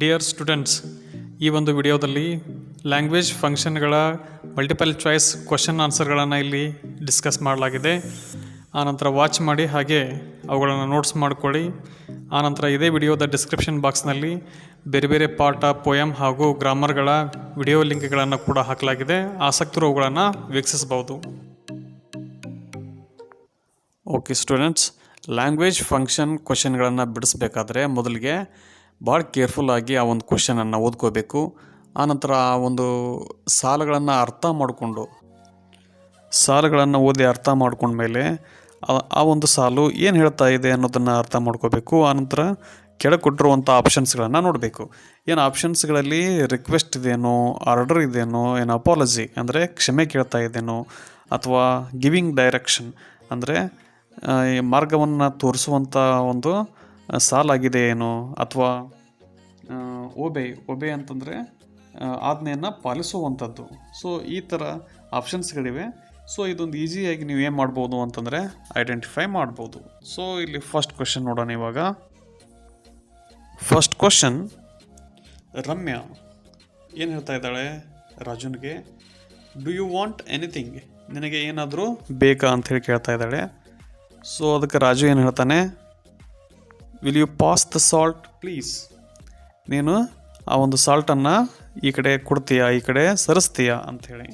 Dear students, ಈ ಒಂದು ವಿಡಿಯೋದಲ್ಲಿ ಲ್ಯಾಂಗ್ವೇಜ್ ಫಂಕ್ಷನ್ಗಳ ಮಲ್ಟಿಪಲ್ ಚಾಯ್ಸ್ ಕ್ವಶನ್ ಆನ್ಸರ್ಗಳನ್ನು ಇಲ್ಲಿ ಡಿಸ್ಕಸ್ ಮಾಡಲಾಗಿದೆ. ಆನಂತರ ವಾಚ್ ಮಾಡಿ ಹಾಗೆ ಅವುಗಳನ್ನು ನೋಟ್ಸ್ ಮಾಡ್ಕೊಳ್ಳಿ. ಆನಂತರ ಇದೇ ವಿಡಿಯೋದ ಡಿಸ್ಕ್ರಿಪ್ಷನ್ ಬಾಕ್ಸ್ನಲ್ಲಿ ಬೇರೆ ಬೇರೆ ಪಾಠ, ಪೋಯಮ್ ಹಾಗೂ ಗ್ರಾಮರ್ಗಳ ವಿಡಿಯೋ ಲಿಂಕ್ಗಳನ್ನು ಕೂಡ ಹಾಕಲಾಗಿದೆ. ಆಸಕ್ತರು ಅವುಗಳನ್ನು ವೀಕ್ಷಿಸಬಹುದು. ಓಕೆ ಸ್ಟೂಡೆಂಟ್ಸ್, ಲ್ಯಾಂಗ್ವೇಜ್ ಫಂಕ್ಷನ್ ಕ್ವಶನ್ಗಳನ್ನು ಬಿಡಿಸ್ಬೇಕಾದ್ರೆ ಮೊದಲಿಗೆ ಭಾಳ ಕೇರ್ಫುಲ್ಲಾಗಿ ಆ ಒಂದು ಕ್ವಶನನ್ನು ಓದ್ಕೋಬೇಕು. ಆನಂತರ ಆ ಒಂದು ಸಾಲುಗಳನ್ನು ಓದಿ ಅರ್ಥ ಮಾಡ್ಕೊಂಡ್ಮೇಲೆ ಆ ಒಂದು ಸಾಲು ಏನು ಹೇಳ್ತಾ ಇದೆ ಅನ್ನೋದನ್ನು ಅರ್ಥ ಮಾಡ್ಕೋಬೇಕು. ಆನಂತರ ಕೆಳಗೆ ಕೊಟ್ಟಿರುವಂಥ ಆಪ್ಷನ್ಸ್ಗಳನ್ನು ನೋಡಬೇಕು. ಏನು ಆಪ್ಷನ್ಸ್ಗಳಲ್ಲಿ ರಿಕ್ವೆಸ್ಟ್ ಇದೆಯೋ, ಆರ್ಡರ್ ಇದೆಯೋ, ಏನು ಅಪಾಲಜಿ ಅಂದರೆ ಕ್ಷಮೆ ಕೇಳ್ತಾ ಇದೆಯೋ, ಅಥವಾ ಗಿವಿಂಗ್ ಡೈರೆಕ್ಷನ್ ಅಂದರೆ ಮಾರ್ಗವನ್ನು ತೋರಿಸುವಂಥ ಒಂದು ಸಾಲಾಗಿದೆ ಏನೋ, ಅಥವಾ ಒಬೆ ಅಂತಂದರೆ ಆಜ್ಞೆಯನ್ನು ಪಾಲಿಸುವಂಥದ್ದು. ಸೊ ಈ ಥರ ಆಪ್ಷನ್ಸ್ಗಳಿವೆ. ಸೊ ಇದೊಂದು ಈಸಿಯಾಗಿ ನೀವು ಏನು ಮಾಡ್ಬೋದು ಅಂತಂದರೆ ಐಡೆಂಟಿಫೈ ಮಾಡ್ಬೋದು. ಸೊ ಇಲ್ಲಿ ಫಸ್ಟ್ ಕ್ವೆಶನ್ ನೋಡೋಣ. ಇವಾಗ ಫಸ್ಟ್ ಕ್ವೆಶನ್, ರಮ್ಯಾ ಏನು ಹೇಳ್ತಾ ಇದ್ದಾಳೆ ರಾಜುನಿಗೆ, ಡು ಯು ವಾಂಟ್ ಎನಿಥಿಂಗ್, ನಿನಗೆ ಏನಾದರೂ ಬೇಕಾ ಅಂಥೇಳಿ ಕೇಳ್ತಾ ಇದ್ದಾಳೆ. ಸೊ ಅದಕ್ಕೆ ರಾಜು ಏನು ಹೇಳ್ತಾನೆ, will you pass the salt please, ನೀನು ಆ ಒಂದು ಸಾಲ್ಟನ್ನು ಈ ಕಡೆ ಕೊಡ್ತೀಯಾ, ಈ ಕಡೆ ಸರಿಸ್ತೀಯಾ ಅಂಥೇಳಿ.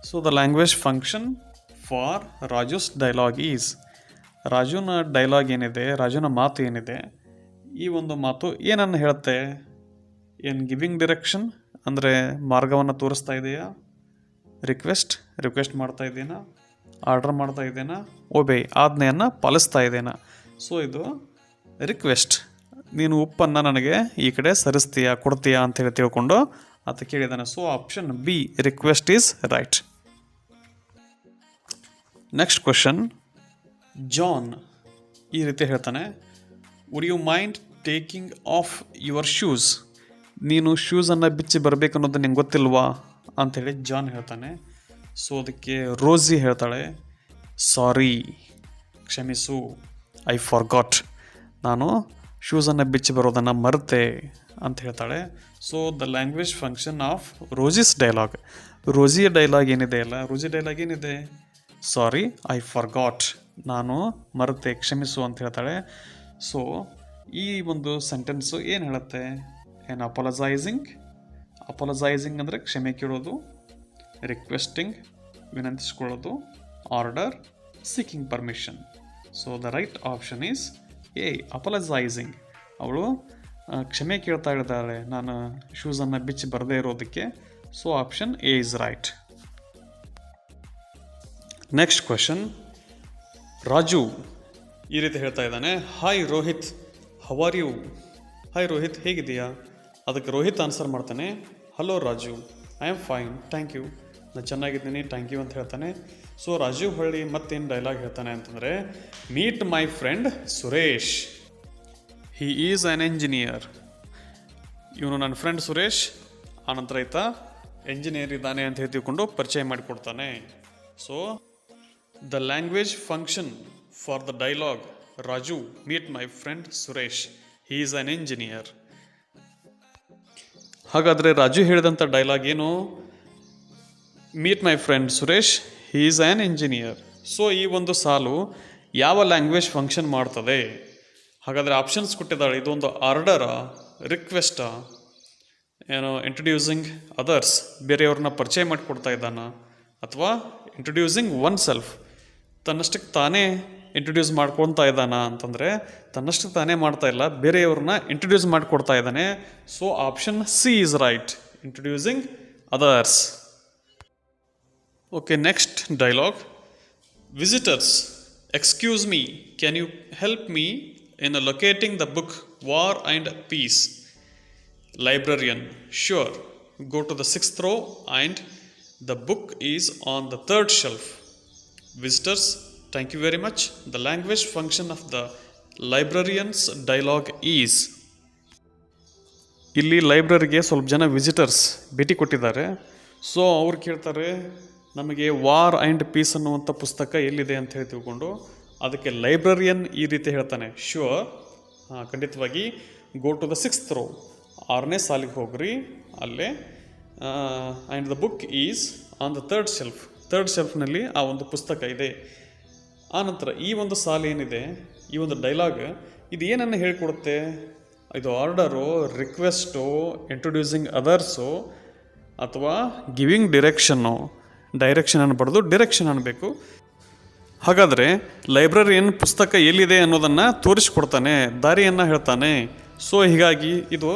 So the language function for Raju's dialogue is, ರಾಜುನ ಡೈಲಾಗ್ ಏನಿದೆ, ರಾಜುನ ಮಾತು ಏನಿದೆ, ಈ ಒಂದು ಮಾತು ಏನನ್ನು ಹೇಳುತ್ತೆ? ಏನು ಗಿವಿಂಗ್ ಡೈರೆಕ್ಷನ್ ಅಂದರೆ ಮಾರ್ಗವನ್ನು ತೋರಿಸ್ತಾ ಇದೆಯಾ, ರಿಕ್ವೆಸ್ಟ್ ಮಾಡ್ತಾ ಇದ್ದೇನಾ, ಆರ್ಡರ್ ಮಾಡ್ತಾ ಇದ್ದೇನಾ, ಒಬೆ ಆಜ್ಞೆಯನ್ನು ಪಾಲಿಸ್ತಾ ಇದ್ದೇನಾ? ಸೊ ಇದು ರಿಕ್ವೆಸ್ಟ್, ನೀನು ಉಪ್ಪನ್ನು ನನಗೆ ಈ ಕಡೆ ಸರಿಸ್ತೀಯಾ, ಕೊಡ್ತೀಯಾ ಅಂತೇಳಿ ತಿಳ್ಕೊಂಡು ಅಂತ ಕೇಳಿದ್ದಾನೆ. So option B, request is right. Next question, John ಈ ರೀತಿ ಹೇಳ್ತಾನೆ, would you mind taking off your shoes, ನೀನು ಶೂಸನ್ನು ಬಿಚ್ಚಿ ಬರಬೇಕು ಅನ್ನೋದು ನಿಂಗೆ ಗೊತ್ತಿಲ್ವಾ ಅಂಥೇಳಿ ಜಾನ್ ಹೇಳ್ತಾನೆ. ಸೊ ಅದಕ್ಕೆ ರೋಸಿ ಹೇಳ್ತಾಳೆ, ಸಾರಿ, ಕ್ಷಮಿಸು, ಐ ಫಾರ್ಗಾಟ್, ನಾನು ಶೂಸನ್ನು ಬಿಚ್ಚಿ ಬರೋದನ್ನು ಮರೆತೆ ಅಂತ ಹೇಳ್ತಾಳೆ. So the language function of Rosie's dialogue, ರೋಜಿಯ ಡೈಲಾಗ್ ಏನಿದೆ ಅಲ್ಲ, ರೋಜಿ ಡೈಲಾಗ್ ಏನಿದೆ, ಸಾರಿ, ಐ ಫಾರ್ಗಾಟ್, ನಾನು ಮರೆತೆ, ಕ್ಷಮಿಸು ಅಂತ ಹೇಳ್ತಾಳೆ. ಸೊ ಈ ಒಂದು ಸೆಂಟೆನ್ಸು ಏನು ಹೇಳುತ್ತೆ? ಏನು ಅಪಾಲಜೈಸಿಂಗ್ ಅಂದರೆ ಕ್ಷಮೆ ಕೇಳೋದು, ರಿಕ್ವೆಸ್ಟಿಂಗ್ ವಿನಂತಿಸಿಕೊಳ್ಳೋದು, order seeking permission. So the right option is A, apologising. ಅವಳು ಕ್ಷಮೆ ಕೇಳ್ತಾ ಇದ್ದಾಳೆ ನಾನು ಶೂಸನ್ನು ಬಿಚ್ಚಿ ಬರದೇ ಇರೋದಕ್ಕೆ. So option A is right. Next question, Raju ಈ ರೀತಿ ಹೇಳ್ತಾ ಇದ್ದಾನೆ, hi Rohit, how are you, hi Rohit ಹೇಗಿದೆಯಾ? ಅದಕ್ಕೆ ರೋಹಿತ್ ಆನ್ಸರ್ ಮಾಡ್ತಾನೆ, hello Raju, I am fine thank you, ನಾನು ಚೆನ್ನಾಗಿದ್ದೀನಿ ಥ್ಯಾಂಕ್ ಯು ಅಂತ ಹೇಳ್ತಾನೆ. ಸೊ ರಾಜು ಹೊಳ್ಳಿ ಮತ್ತೇನು ಡೈಲಾಗ್ ಹೇಳ್ತಾನೆ ಅಂತಂದರೆ, meet my friend Suresh, he is an engineer, ಇವನು ನನ್ನ ಫ್ರೆಂಡ್ ಸುರೇಶ್, ಆನಂತರ ಈತ ಎಂಜಿನಿಯರ್ ಇದ್ದಾನೆ ಅಂತ ಹೇಳಿ ತಿಳ್ಕೊಂಡು ಪರಿಚಯ ಮಾಡಿಕೊಡ್ತಾನೆ. So the language function for the dialogue Raju meet my friend Suresh, he is an engineer. ಹಾಗಾದರೆ ರಾಜು ಹೇಳಿದಂಥ ಡೈಲಾಗ್ ಏನು? Meet my friend Suresh, he is an engineer. So ಈ ಒಂದು ಸಾಲು ಯಾವ ಲ್ಯಾಂಗ್ವೇಜ್ ಫಂಕ್ಷನ್ ಮಾಡ್ತದೆ? ಹಾಗಾದರೆ ಆಪ್ಷನ್ಸ್ ಕೊಟ್ಟಿದ್ದಾಳೆ. ಇದೊಂದು ಆರ್ಡರಾ, ರಿಕ್ವೆಸ್ಟಾ, ಏನೋ ಇಂಟ್ರೊಡ್ಯೂಸಿಂಗ್ ಅದರ್ಸ್, ಬೇರೆಯವ್ರನ್ನ ಪರಿಚಯ ಮಾಡಿಕೊಡ್ತಾ ಇದ್ದಾನ, ಅಥವಾ ಇಂಟ್ರೊಡ್ಯೂಸಿಂಗ್ ಒನ್ ಸೆಲ್ಫ್, ತನ್ನಷ್ಟಕ್ಕೆ ತಾನೇ ಇಂಟ್ರೊಡ್ಯೂಸ್ ಮಾಡ್ಕೊತಾ ಇದ್ದಾನ ಅಂತಂದರೆ ತನ್ನಷ್ಟಕ್ಕೆ ತಾನೇ ಮಾಡ್ತಾ ಇಲ್ಲ, ಬೇರೆಯವ್ರನ್ನ ಇಂಟ್ರೊಡ್ಯೂಸ್ ಮಾಡಿಕೊಡ್ತಾ ಇದ್ದಾನೆ. So option C is right, introducing others. Okay, next dialogue. Visitors, excuse me, can you help me in locating the book War and Peace? Librarian, sure. Go to the 6th row and the book is on the 3rd shelf. Visitors, thank you very much. The language function of the librarian's dialogue is. ಇಲ್ಲಿ ಲೈಬ್ರರಿಗೆ ಸ್ವಲ್ಪ ಜನ visitors ಭೇಟಿ ಕೊಟ್ಟಿದ್ದಾರೆ. So ಅವ್ರು ಕೇಳ್ತಾರೆ, ನಮಗೆ war and piece ಅನ್ನುವಂಥ ಪುಸ್ತಕ ಎಲ್ಲಿದೆ ಅಂತ ಹೇಳಿ ತಿಳ್ಕೊಂಡು ಅದಕ್ಕೆ ಲೈಬ್ರರಿಯನ್ ಈ ರೀತಿ ಹೇಳ್ತಾನೆ, ಶ್ಯೂರ್, ಖಂಡಿತವಾಗಿ go to the 6th row, 6ನೇ ಸಾಲಿಗೆ ಹೋಗ್ರಿ, ಅಲ್ಲೇ and the book is on the third ಶೆಲ್ಫ್ನಲ್ಲಿ ಆ ಒಂದು ಪುಸ್ತಕ ಇದೆ. ಆನಂತರ ಈ ಒಂದು ಸಾಲು ಏನಿದೆ, ಈ ಒಂದು ಡೈಲಾಗ್ ಇದು ಏನನ್ನು ಹೇಳಿಕೊಡುತ್ತೆ? ಇದು ಆರ್ಡರು, ರಿಕ್ವೆಸ್ಟು, ಇಂಟ್ರೊಡ್ಯೂಸಿಂಗ್ ಅದರ್ಸು ಅಥವಾ ಗಿವಿಂಗ್ ಡೈರೆಕ್ಷನ್ ಅನ್ನಬಾರ್ದು, ಡಿರೆಕ್ಷನ್ ಅನ್ನಬೇಕು. ಹಾಗಾದರೆ ಲೈಬ್ರರಿಯನ್ ಪುಸ್ತಕ ಎಲ್ಲಿದೆ ಅನ್ನೋದನ್ನು ತೋರಿಸ್ಕೊಡ್ತಾನೆ, ದಾರಿಯನ್ನು ಹೇಳ್ತಾನೆ. ಸೊ ಹೀಗಾಗಿ ಇದು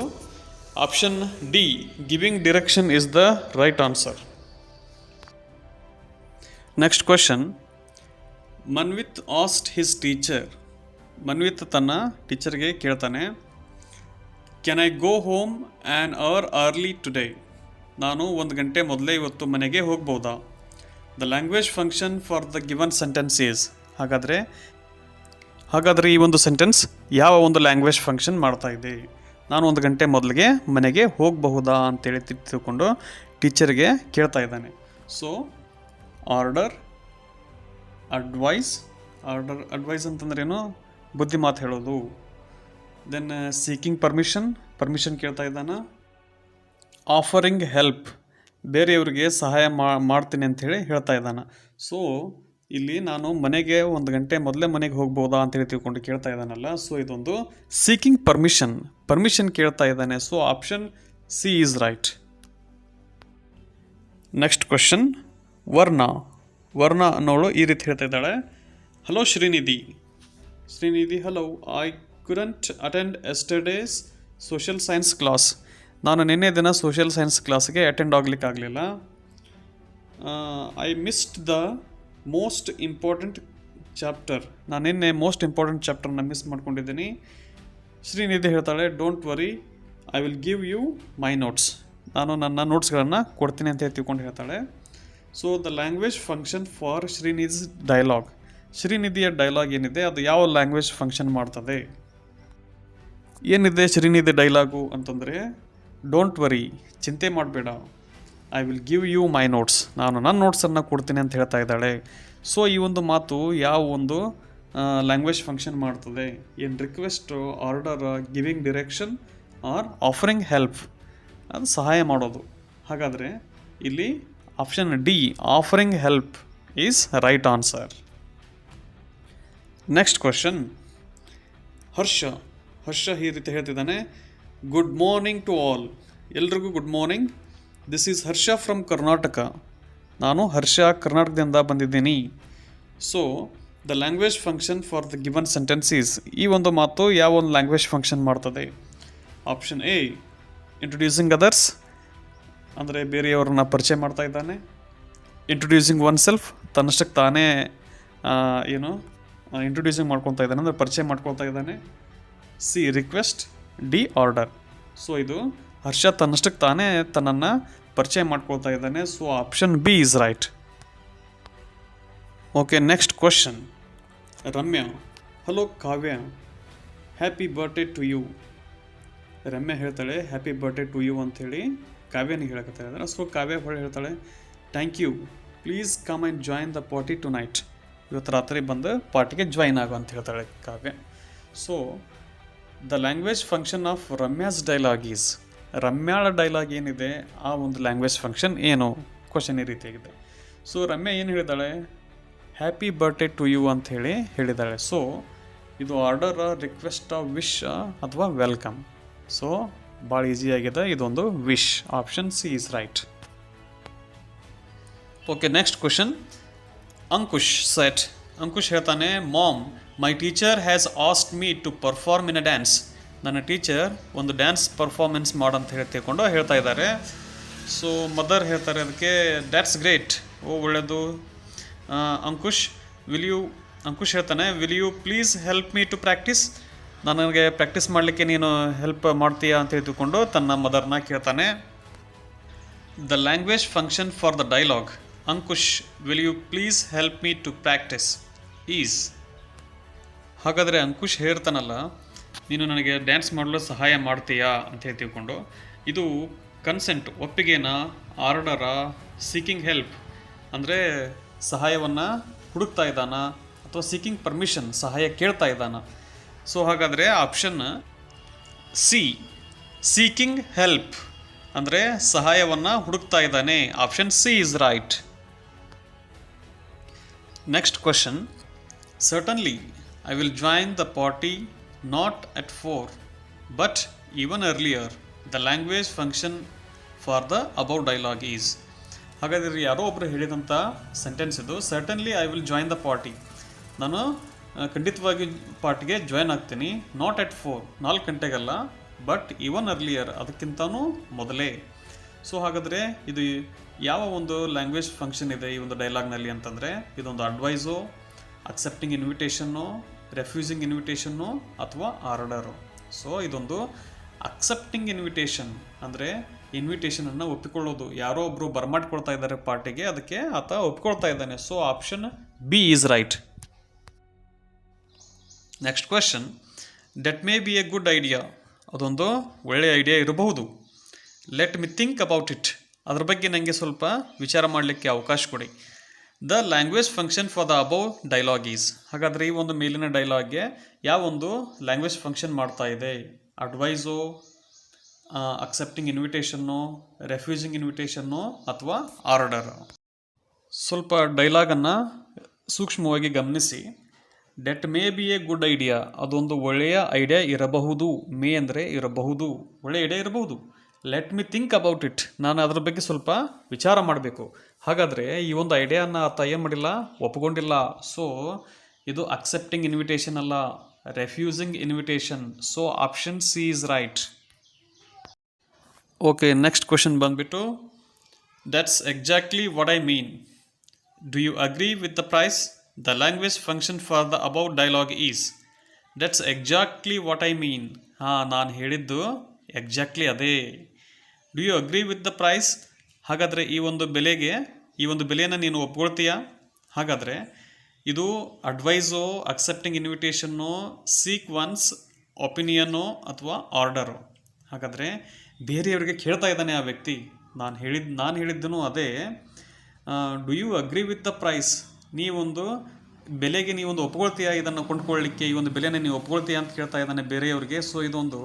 option D, giving direction is the right answer. Next question. Manvith asked his teacher. Manvith ತನ್ನ ಟೀಚರ್ಗೆ ಕೇಳ್ತಾನೆ, can I go home an early today? ನಾನು 1 ಗಂಟೆ ಮೊದಲೇ ಇವತ್ತು ಮನೆಗೆ ಹೋಗ್ಬೋದಾ? The language function for the given sentence is. ಹಾಗಾದರೆ ಈ ಒಂದು ಸೆಂಟೆನ್ಸ್ ಯಾವ ಒಂದು ಲ್ಯಾಂಗ್ವೇಜ್ ಫಂಕ್ಷನ್ ಮಾಡ್ತಾ ಇದೆ? ನಾನು 1 ಗಂಟೆ ಮೊದಲಿಗೆ ಮನೆಗೆ ಹೋಗಬಹುದಾ ಅಂತೇಳಿ ತಿಳ್ಕೊಂಡು ಟೀಚರ್ಗೆ ಕೇಳ್ತಾ ಇದ್ದಾನೆ. ಸೊ ಆರ್ಡರ್ ಅಡ್ವೈಸ್ ಅಂತಂದ್ರೇನು? ಬುದ್ಧಿ ಮಾತು ಹೇಳೋದು. ದೆನ್ ಸೀಕಿಂಗ್ ಪರ್ಮಿಷನ್ ಕೇಳ್ತಾ ಇದ್ದಾನ. ಆಫರಿಂಗ್ ಹೆಲ್ಪ್, ಬೇರೆಯವ್ರಿಗೆ ಸಹಾಯ ಮಾಡ್ತೀನಿ ಅಂಥೇಳಿ ಹೇಳ್ತಾ ಇದ್ದಾನೆ. ಸೊ ಇಲ್ಲಿ ನಾನು ಮನೆಗೆ 1 ಗಂಟೆ ಮೊದಲೇ ಮನೆಗೆ ಹೋಗ್ಬೋದಾ ಅಂತೇಳಿ ತಿಳ್ಕೊಂಡು ಕೇಳ್ತಾ ಇದ್ದಾನಲ್ಲ. ಸೊ ಇದೊಂದು ಸೀಕಿಂಗ್ ಪರ್ಮಿಷನ್ ಕೇಳ್ತಾ ಇದ್ದಾನೆ. So option C is right. Next question. Varna ಅನ್ನೋಳು ಈ ರೀತಿ ಹೇಳ್ತಾ ಇದ್ದಾಳೆ, hello Shrinidhi, hello, I couldn't attend yesterday's social science class. ನಾನು ನಿನ್ನೆ ದಿನ ಸೋಷಿಯಲ್ ಸೈನ್ಸ್ ಕ್ಲಾಸ್ಗೆ ಅಟೆಂಡ್ ಆಗಲಿಕ್ಕಾಗಲಿಲ್ಲ. I missed the most important chapter. ನಾನು ನಿನ್ನೆ ಮೋಸ್ಟ್ ಇಂಪಾರ್ಟೆಂಟ್ ಚಾಪ್ಟರ್ನ ಮಿಸ್ ಮಾಡ್ಕೊಂಡಿದ್ದೀನಿ. ಶ್ರೀನಿಧಿ ಹೇಳ್ತಾಳೆ, don't worry, I will give you my notes. ನಾನು ನನ್ನ ನೋಟ್ಸ್ಗಳನ್ನು ಕೊಡ್ತೀನಿ ಅಂತ ತಿಳ್ಕೊಂಡು ಹೇಳ್ತಾಳೆ. So the language function for ಶ್ರೀನಿಧಿಯ dialogue ಏನಿದೆ ಅದು ಯಾವ ಲ್ಯಾಂಗ್ವೇಜ್ ಫಂಕ್ಷನ್ ಮಾಡ್ತದೆ? ಏನಿದೆ ಶ್ರೀನಿಧಿ ಡೈಲಾಗು ಅಂತಂದರೆ, ಡೋಂಟ್ ವರಿ, ಚಿಂತೆ ಮಾಡಬೇಡ, I will give you my notes, ನಾನು ನನ್ನ ನೋಟ್ಸನ್ನು ಕೊಡ್ತೀನಿ ಅಂತ ಹೇಳ್ತಾ ಇದ್ದಾಳೆ. ಸೊ ಈ ಒಂದು ಮಾತು ಯಾವ ಒಂದು ಲ್ಯಾಂಗ್ವೇಜ್ ಫಂಕ್ಷನ್ ಮಾಡ್ತದೆ? ಏನು request, order, giving direction or offering help? ಅದು ಸಹಾಯ ಮಾಡೋದು. ಹಾಗಾದರೆ ಇಲ್ಲಿ option D, offering help is right answer. Next question. Harsha ಈ ರೀತಿ ಹೇಳ್ತಿದ್ದಾನೆ, ಗುಡ್ ಮಾರ್ನಿಂಗ್ ಟು ಆಲ್. ಎಲ್ರಿಗೂ good morning. This is Harsha from Karnataka. ನಾನು ಹರ್ಷ ಕರ್ನಾಟಕದಿಂದ ಬಂದಿದ್ದೀನಿ. So the language function for the given sentence is. ಈ ಒಂದು ಮಾತು ಯಾವ ಒಂದು ಲ್ಯಾಂಗ್ವೇಜ್ ಫಂಕ್ಷನ್ ಮಾಡ್ತದೆ? ಆಪ್ಷನ್ ಎ, ಇಂಟ್ರೊಡ್ಯೂಸಿಂಗ್ ಅದರ್ಸ್, ಅಂದರೆ ಬೇರೆಯವ್ರನ್ನ ಪರಿಚಯ ಮಾಡ್ತಾ ಇದ್ದಾನೆ. ಇಂಟ್ರೊಡ್ಯೂಸಿಂಗ್ ಒನ್ ಸೆಲ್ಫ್, ತನ್ನಷ್ಟಕ್ಕೆ ತಾನೇ ಇಂಟ್ರೊಡ್ಯೂಸಿಂಗ್ ಮಾಡ್ಕೊತಾ ಇದ್ದಾನೆ, ಅಂದರೆ ಪರಿಚಯ ಮಾಡ್ಕೊಳ್ತಾ ಇದ್ದಾನೆ. C, request. D, order. So ಇದು ಹರ್ಷ ತನ್ನಷ್ಟಕ್ಕೆ ತಾನೇ ತನ್ನನ್ನು ಪರಿಚಯ ಮಾಡ್ಕೊಳ್ತಾ ಇದ್ದಾನೆ. So option B is right. Okay, next question. Ramya, hello Kavya, happy birthday to you. Ramya ಹೇಳ್ತಾಳೆ ಹ್ಯಾಪಿ ಬರ್ಡೇ ಟು ಯು ಅಂಥೇಳಿ ಕಾವ್ಯನಿಗೆ ಹೇಳಕತ್ತಾ ಇದ್ದಾರೆ. ಸೊ ಕಾವ್ಯ ಹೊಳೆ ಹೇಳ್ತಾಳೆ, thank you, please come and join the party tonight. ಇವತ್ತು ರಾತ್ರಿ ಬಂದು ಪಾರ್ಟಿಗೆ ಜಾಯಿನ್ ಆಗು ಅಂತ ಹೇಳ್ತಾಳೆ Kavya. So the language function of Ramya's dialogue is. ರಮ್ಯಾಳ ಡೈಲಾಗ್ ಏನಿದೆ ಆ ಒಂದು ಲ್ಯಾಂಗ್ವೇಜ್ ಫಂಕ್ಷನ್ ಏನು? ಕ್ವಶನ್ ಈ ರೀತಿಯಾಗಿದೆ. ಸೊ ರಮ್ಯಾ ಏನು ಹೇಳಿದಾಳೆ? ಹ್ಯಾಪಿ ಬರ್ಡೇ ಟು ಯು ಅಂತ ಹೇಳಿದಾಳೆ. ಸೊ ಇದು ಆರ್ಡರ್, ರಿಕ್ವೆಸ್ಟ್, ವಿಶ್ ಅಥವಾ ವೆಲ್ಕಮ್? ಸೊ ಭಾಳ ಈಸಿಯಾಗಿದೆ, ಇದೊಂದು wish. Option C is right. Okay, next question. Ankush ಹೇಳ್ತಾನೆ, mom, my teacher has asked me to perform in a dance. ನನ್ನ ಟೀಚರ್ ಒಂದು ಡ್ಯಾನ್ಸ್ ಪರ್ಫಾರ್ಮೆನ್ಸ್ ಮಾಡಂತ ತಿಳ್ಕೊಂಡು ಹೇಳ್ತಾ ಇದ್ದಾರೆ. ಸೊ ಮದರ್ ಹೇಳ್ತಾರೆ ಅದಕ್ಕೆ, ದ್ಯಾಟ್ಸ್ ಗ್ರೇಟ್, ಓ ಒಳ್ಳೆಯದು. ಅಂಕುಶ್ ಹೇಳ್ತಾನೆ, will you please help me to practice? ನನಗೆ ಪ್ರಾಕ್ಟೀಸ್ ಮಾಡಲಿಕ್ಕೆ ನೀನು ಹೆಲ್ಪ್ ಮಾಡ್ತೀಯಾ ಅಂತ ತಿಳ್ಕೊಂಡು ತನ್ನ ಮದರ್ನ ಕೇಳ್ತಾನೆ. The language function for the dialogue Ankush, will you please help me to practice is. ಹಾಗಾದರೆ ಅಂಕುಶ್ ಹೇಳ್ತಾನಲ್ಲ, ನೀನು ನನಗೆ ಡ್ಯಾನ್ಸ್ ಮಾಡಲು ಸಹಾಯ ಮಾಡ್ತೀಯಾ ಅಂತ ತಿಳ್ಕೊಂಡು, ಇದು ಕನ್ಸೆಂಟ್, ಒಪ್ಪಿಗೆನ, ಆರ್ಡರ, ಸೀಕಿಂಗ್ ಹೆಲ್ಪ್ ಅಂದರೆ ಸಹಾಯವನ್ನು ಹುಡುಕ್ತಾ ಇದ್ದಾನ, ಅಥವಾ ಸೀಕಿಂಗ್ ಪರ್ಮಿಷನ್, ಸಹಾಯ ಕೇಳ್ತಾ ಇದ್ದಾನ. ಸೊ ಹಾಗಾದರೆ ಆಪ್ಷನ್ ಸಿ, ಸೀಕಿಂಗ್ ಹೆಲ್ಪ್ ಅಂದರೆ ಸಹಾಯವನ್ನು ಹುಡುಕ್ತಾ ಇದ್ದಾನೆ. Option C is right. Next question. Certainly I will join the party not at 4 but even earlier. The language function for the above dialogue is. ಹಾಗಾದರೆ ಯಾರೋ ಒಬ್ಬರು ಹೇಳಿದಂಥ ಸೆಂಟೆನ್ಸ್ ಇದು. Certainly I will join the party, ನಾನು ಖಂಡಿತವಾಗಿ ಪಾರ್ಟಿಗೆ join ಆಗ್ತೀನಿ. Not at 4, 4 ಗಂಟೆಗಲ್ಲ, ಬಟ್ ಈವನ್ ಅರ್ಲಿಯರ್, ಅದಕ್ಕಿಂತನೂ ಮೊದಲೇ. ಸೊ ಹಾಗಾದರೆ ಇದು ಯಾವ ಒಂದು ಲ್ಯಾಂಗ್ವೇಜ್ ಫಂಕ್ಷನ್ ಇದೆ ಈ ಒಂದು ಡೈಲಾಗ್ನಲ್ಲಿ ಅಂತಂದರೆ, ಇದೊಂದು ಅಡ್ವೈಸು, ಅಕ್ಸೆಪ್ಟಿಂಗ್ ಇನ್ವಿಟೇಷನ್ನು, ರೆಫ್ಯೂಸಿಂಗ್ ಇನ್ವಿಟೇಷನ್ನು ಅಥವಾ ಆರ್ಡರು. ಸೊ ಇದೊಂದು ಅಕ್ಸೆಪ್ಟಿಂಗ್ ಇನ್ವಿಟೇಷನ್ ಅಂದರೆ ಇನ್ವಿಟೇಷನನ್ನು ಒಪ್ಪಿಕೊಳ್ಳೋದು. ಯಾರೋ ಒಬ್ಬರು ಬರ್ಮಾಡ್ಕೊಳ್ತಾ ಇದ್ದಾರೆ ಪಾರ್ಟಿಗೆ, ಅದಕ್ಕೆ ಆತ ಒಪ್ಪಿಕೊಳ್ತಾ ಇದ್ದಾನೆ. So option B is right. Next question. Debt may be A good idea, ಅದೊಂದು ಒಳ್ಳೆಯ ಐಡಿಯಾ ಇರಬಹುದು. Let me think about it, ಅದ್ರ ಬಗ್ಗೆ ನನಗೆ ಸ್ವಲ್ಪ ವಿಚಾರ ಮಾಡಲಿಕ್ಕೆ ಅವಕಾಶ ಕೊಡಿ. The language function for the above dialogue is. ಹಾಗಾದರೆ ಈ ಒಂದು ಮೇಲಿನ ಡೈಲಾಗ್ಗೆ ಯಾವ ಒಂದು ಲ್ಯಾಂಗ್ವೇಜ್ ಫಂಕ್ಷನ್ ಮಾಡ್ತಾ ಇದೆ? ಅಡ್ವೈಸು, ಅಕ್ಸೆಪ್ಟಿಂಗ್ ಇನ್ವಿಟೇಷನ್ನು, ರೆಫ್ಯೂಸಿಂಗ್ ಇನ್ವಿಟೇಷನ್ನು ಅಥವಾ ಆರ್ಡರ್. ಸ್ವಲ್ಪ ಡೈಲಾಗನ್ನು ಸೂಕ್ಷ್ಮವಾಗಿ ಗಮನಿಸಿ. Debt may be A good idea, ಅದೊಂದು ಒಳ್ಳೆಯ ಐಡಿಯಾ ಇರಬಹುದು. ಮೇ ಅಂದರೆ ಇರಬಹುದು, ಒಳ್ಳೆಯ ಐಡಿಯಾ ಇರಬಹುದು. Let me think about it, ನಾನು ಅದರ ಬಗ್ಗೆ ಸ್ವಲ್ಪ ವಿಚಾರ ಮಾಡಬೇಕು. ಹಾಗಾದರೆ ಈ ಒಂದು ಐಡಿಯಾನ ಆತ ಏನು ಮಾಡಿಲ್ಲ, ಒಪ್ಪಿಕೊಂಡಿಲ್ಲ. ಸೊ ಇದು ಅಕ್ಸೆಪ್ಟಿಂಗ್ ಇನ್ವಿಟೇಷನ್ ಅಲ್ಲ, refusing invitation. So option C is right. Okay, next question ಬಂದುಬಿಟ್ಟು, that's exactly what I mean. Do you agree with the price? The language function for the above dialogue is. That's exactly what I mean. ನಾನು ಹೇಳಿದ್ದು exactly ಅದೇ. Do you agree with the price? ಹಾಗಾದರೆ ಈ ಒಂದು ಬೆಲೆಯನ್ನು ನೀನು ಒಪ್ಕೊಳ್ತೀಯಾ? ಹಾಗಾದರೆ ಇದು advice, accepting invitation, seek one's opinion ಅಥವಾ ಆರ್ಡರು. ಹಾಗಾದರೆ ಬೇರೆಯವರಿಗೆ ಕೇಳ್ತಾ ಇದ್ದಾನೆ ಆ ವ್ಯಕ್ತಿ. ನಾನು ಹೇಳಿದ್ದನು ಅದೇ. Do you agree with the price, ನೀವೊಂದು ಬೆಲೆಗೆ ನೀವೊಂದು ಒಪ್ಕೊಳ್ತೀಯಾ, ಇದನ್ನು ಕೊಂಡ್ಕೊಳ್ಳಿಕ್ಕೆ ಈ ಒಂದು ಬೆಲೆನ ನೀವು ಒಪ್ಕೊಳ್ತೀಯಾ ಅಂತ ಕೇಳ್ತಾ ಇದ್ದಾನೆ ಬೇರೆಯವರಿಗೆ. ಸೊ ಇದೊಂದು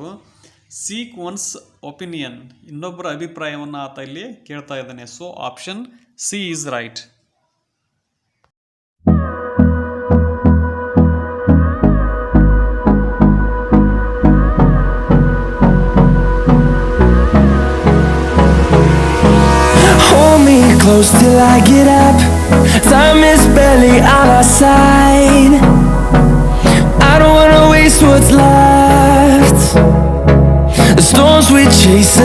ಸೀಕ್ ಒನ್ಸ್ ಒಪಿನಿಯನ್, ಇನ್ನೊಬ್ಬರ ಅಭಿಪ್ರಾಯವನ್ನು ಆತ ಇಲ್ಲಿ ಕೇಳ್ತಾ ಇದ್ದಾನೆ. So option C is right. Close till I get up, time is barely on our side. I don't wanna waste what's left. The storms we chase